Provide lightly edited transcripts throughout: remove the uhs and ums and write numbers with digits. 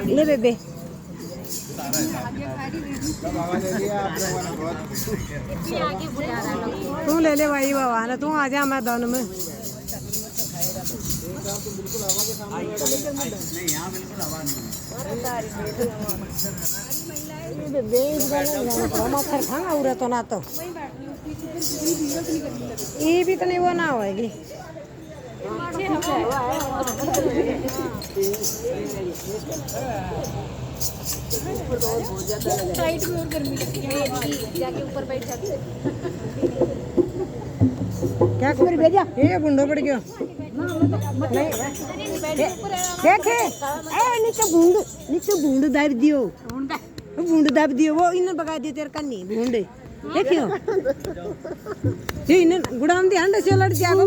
ले बेबे तू ले ले भाई बाबा ना तू आ जा मैदान में तो ना तो ये भी तो नहीं वो ना होएगी साइड में और गर्मी लगती है जाके ऊपर बैठ जाते क्या कर भेजा ये गुंडो पड़ गयो देखे ए नीचे बूंद दाब दियो बूंद दाब दियो वो इन्हें बगा दियो तेरे कन्नी बूंदे देखियो ये इन्हें गुड़ाम दी हंड से लड़ जागो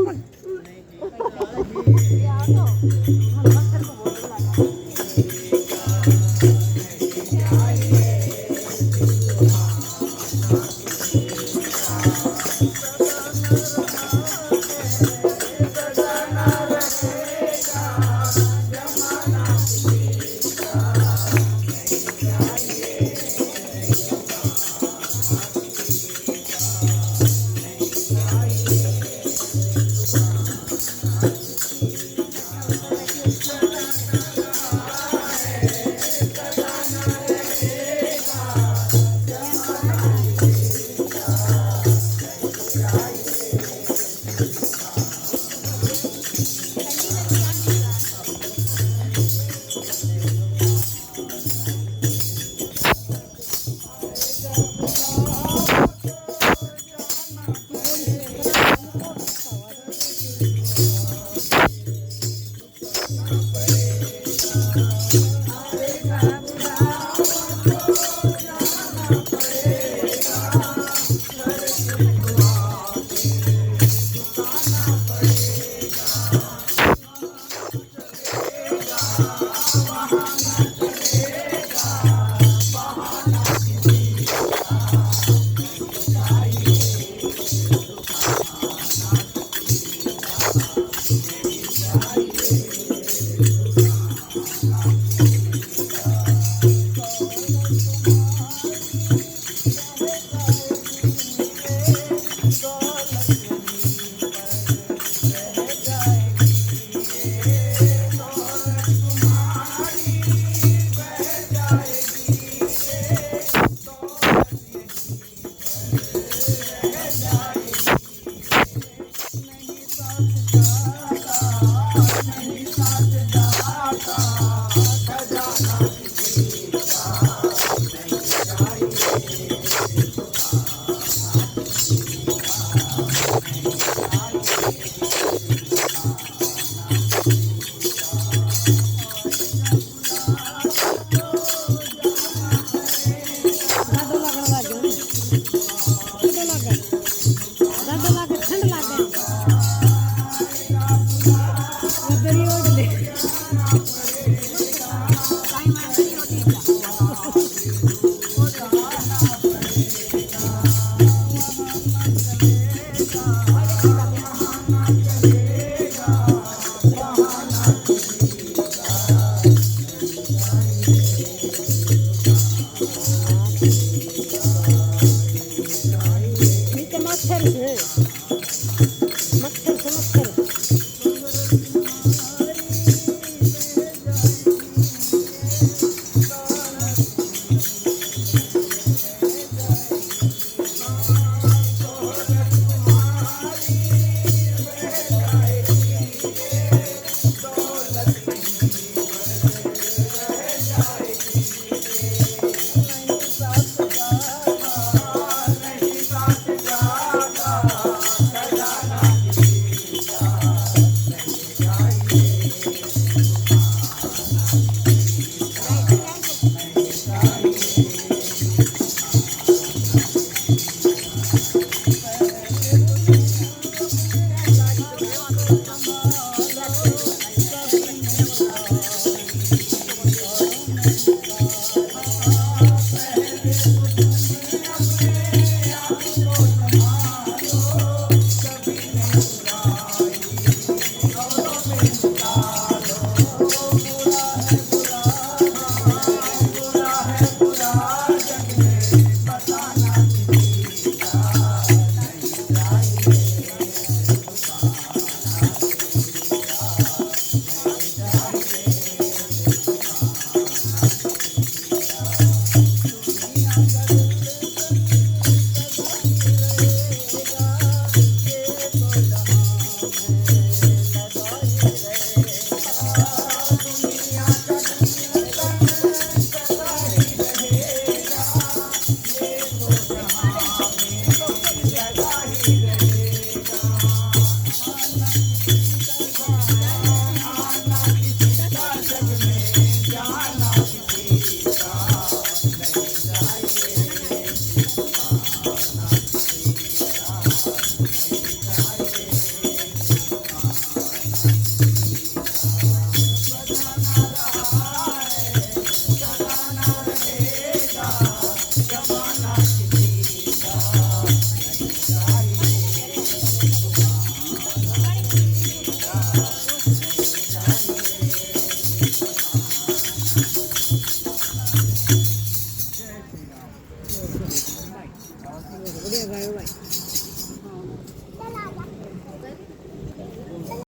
उड्या गायो बाई